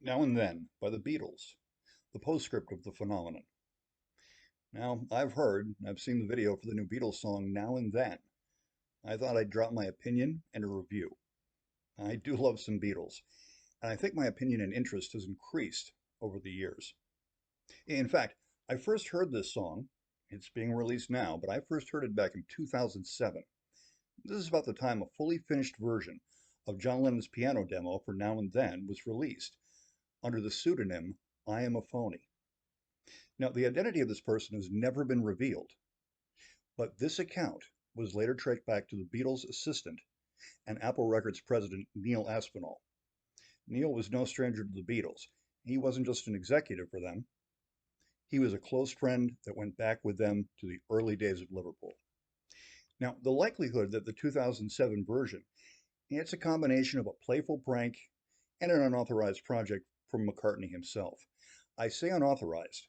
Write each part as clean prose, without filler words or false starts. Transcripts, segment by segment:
Now and Then by the Beatles, the postscript of the phenomenon. Now, I've seen the video for the new Beatles song Now and Then. I thought I'd drop my opinion and a review. I do love some Beatles, and I think my opinion and interest has increased over the years. In fact, I first heard this song, it's being released now, but I first heard it back in 2007. This is about the time a fully finished version of John Lennon's piano demo for Now and Then was released under the pseudonym I Am a Phony. Now, the identity of this person has never been revealed, but this account was later traced back to the Beatles' assistant and Apple Records president Neil Aspinall. Neil was no stranger to the Beatles. He wasn't just an executive for them, he was a close friend that went back with them to the early days of Liverpool. Now, the likelihood that the 2007 version, it's a combination of a playful prank and an unauthorized project from McCartney himself. I say unauthorized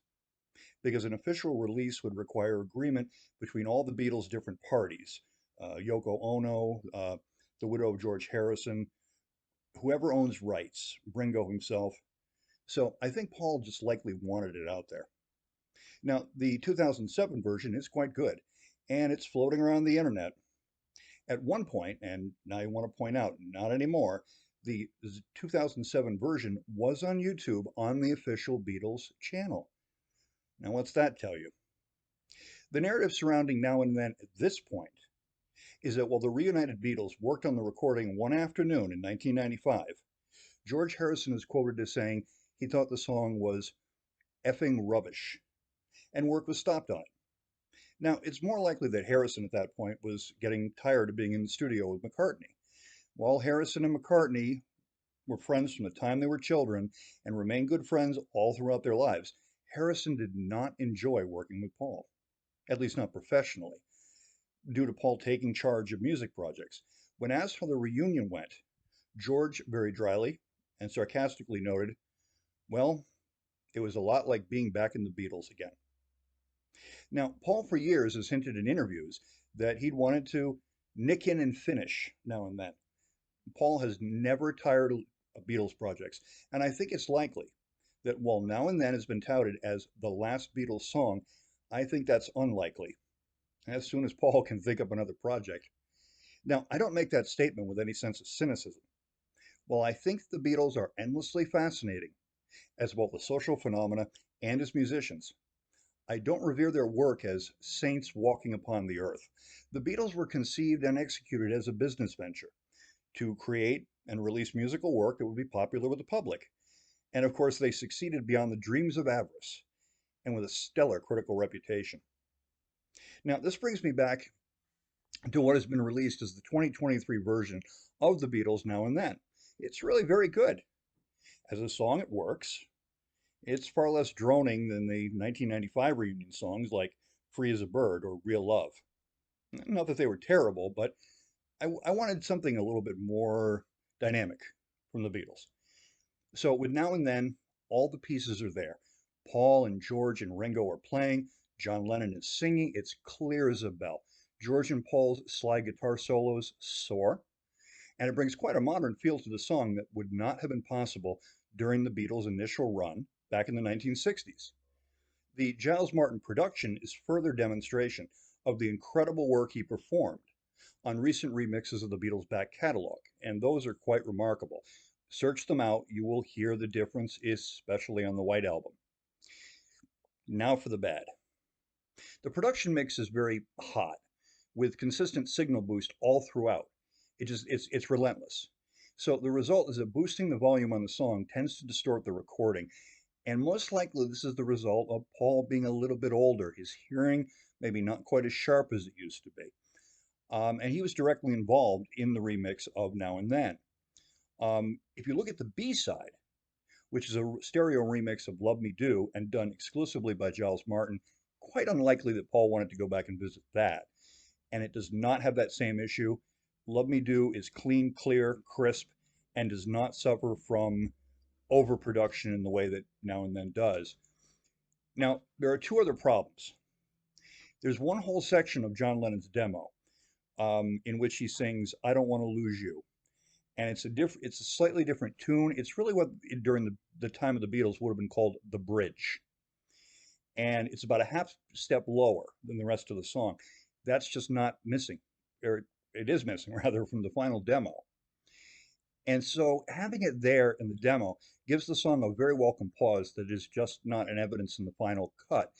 because an official release would require agreement between all the Beatles' different parties, Yoko Ono, the widow of George Harrison, whoever owns rights, Ringo himself. So I think Paul just likely wanted it out there. Now, the 2007 version is quite good, and it's floating around the internet. At one point, and now I want to point out, not anymore, the 2007 version was on YouTube on the official Beatles channel. Now, what's that tell you? The narrative surrounding Now and Then at this point is that while the reunited Beatles worked on the recording one afternoon in 1995, George Harrison is quoted as saying he thought the song was effing rubbish, and work was stopped on it. Now, it's more likely that Harrison at that point was getting tired of being in the studio with McCartney. While Harrison and McCartney were friends from the time they were children and remained good friends all throughout their lives, Harrison did not enjoy working with Paul, at least not professionally, due to Paul taking charge of music projects. When asked how the reunion went, George very dryly and sarcastically noted, well, it was a lot like being back in the Beatles again. Now, Paul for years has hinted in interviews that he'd wanted to nick in and finish Now and Then. Paul has never tired of Beatles projects, and I think it's likely that while Now and Then has been touted as the last Beatles song, I think that's unlikely, as soon as Paul can think up another project. Now, I don't make that statement with any sense of cynicism. While I think the Beatles are endlessly fascinating as both a social phenomena and as musicians, I don't revere their work as saints walking upon the earth. The Beatles were conceived and executed as a business venture to create and release musical work that would be popular with the public. And of course, they succeeded beyond the dreams of avarice and with a stellar critical reputation. Now, this brings me back to what has been released as the 2023 version of the Beatles Now and Then. It's really very good. As a song, it works. It's far less droning than the 1995 reunion songs like Free as a Bird or Real Love. Not that they were terrible, but I wanted something a little bit more dynamic from the Beatles. So with Now and Then, all the pieces are there. Paul and George and Ringo are playing. John Lennon is singing. It's clear as a bell. George and Paul's slide guitar solos soar, and it brings quite a modern feel to the song that would not have been possible during the Beatles' initial run back in the 1960s. The Giles Martin production is further demonstration of the incredible work he performed on recent remixes of the Beatles' back catalog, and those are quite remarkable. Search them out, you will hear the difference, especially on the White Album. Now for the bad. The production mix is very hot, with consistent signal boost all throughout. It's relentless. So the result is that boosting the volume on the song tends to distort the recording, and most likely this is the result of Paul being a little bit older, his hearing maybe not quite as sharp as it used to be. And he was directly involved in the remix of Now and Then. If you look at the B-side, which is a stereo remix of Love Me Do and done exclusively by Giles Martin, quite unlikely that Paul wanted to go back and visit that. And it does not have that same issue. Love Me Do is clean, clear, crisp, and does not suffer from overproduction in the way that Now and Then does. Now, there are two other problems. There's one whole section of John Lennon's demo in which he sings, I Don't Want to Lose You. And it's a slightly different tune. It's really what during the the time of the Beatles would have been called the bridge. And it's about a half step lower than the rest of the song. That's just not missing, or it is missing rather, from the final demo. And so having it there in the demo gives the song a very welcome pause that is just not in evidence in the final cut.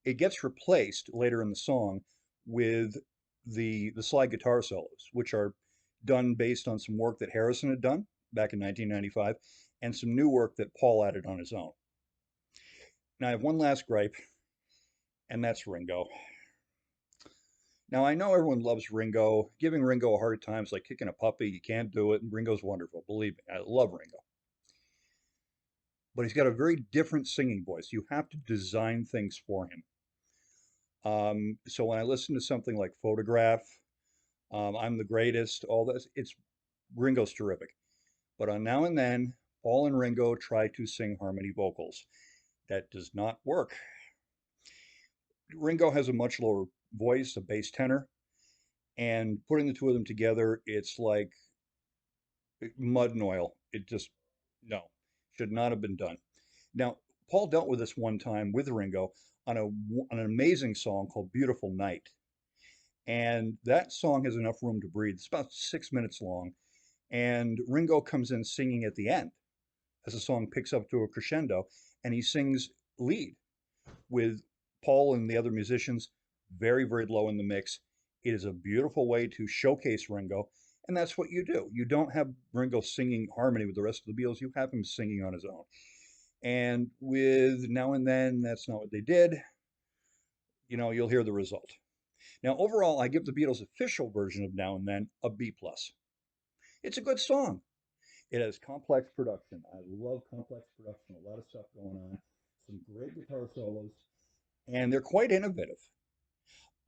It gets replaced later in the song with the slide guitar solos, which are done based on some work that Harrison had done back in 1995 and some new work that Paul added on his own. Now I have one last gripe, and that's Ringo. Now I know everyone loves Ringo. Giving Ringo a hard time is like kicking a puppy. You can't do it, and Ringo's wonderful. Believe me, I love Ringo. But he's got a very different singing voice. You have to design things for him. So when I listen to something like Photograph, I'm the Greatest, all this, it's Ringo's terrific. But on Now and Then, Paul and Ringo try to sing harmony vocals. That does not work. Ringo has a much lower voice, a bass tenor, and putting the two of them together, it's like mud and oil. It just, no, should not have been done. Now, Paul dealt with this one time with Ringo on an amazing song called Beautiful Night. And that song has enough room to breathe. It's about 6 minutes long. And Ringo comes in singing at the end as the song picks up to a crescendo, and he sings lead with Paul and the other musicians very, very low in the mix. It is a beautiful way to showcase Ringo, and that's what you do. You don't have Ringo singing harmony with the rest of the Beatles, you have him singing on his own. And with Now and Then, that's not what they did. You know, you'll hear the result. Now, overall, I give the Beatles' official version of Now and Then a B+. It's a good song. It has complex production. I love complex production, a lot of stuff going on, some great guitar solos, and they're quite innovative.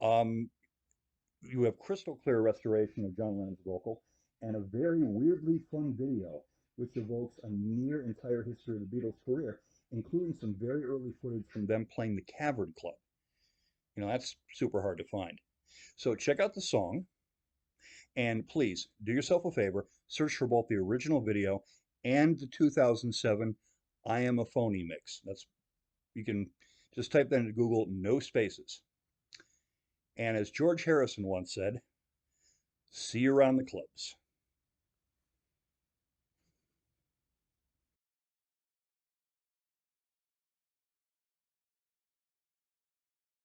Um, you have crystal clear restoration of John Lennon's vocal and a very weirdly fun video, which evokes a near entire history of the Beatles' career, including some very early footage from them playing the Cavern Club. You know, that's super hard to find. So check out the song, and please do yourself a favor, search for both the original video and the 2007 I Am a Phony mix. That's, you can just type that into Google, no spaces. And as George Harrison once said, see you around the clubs.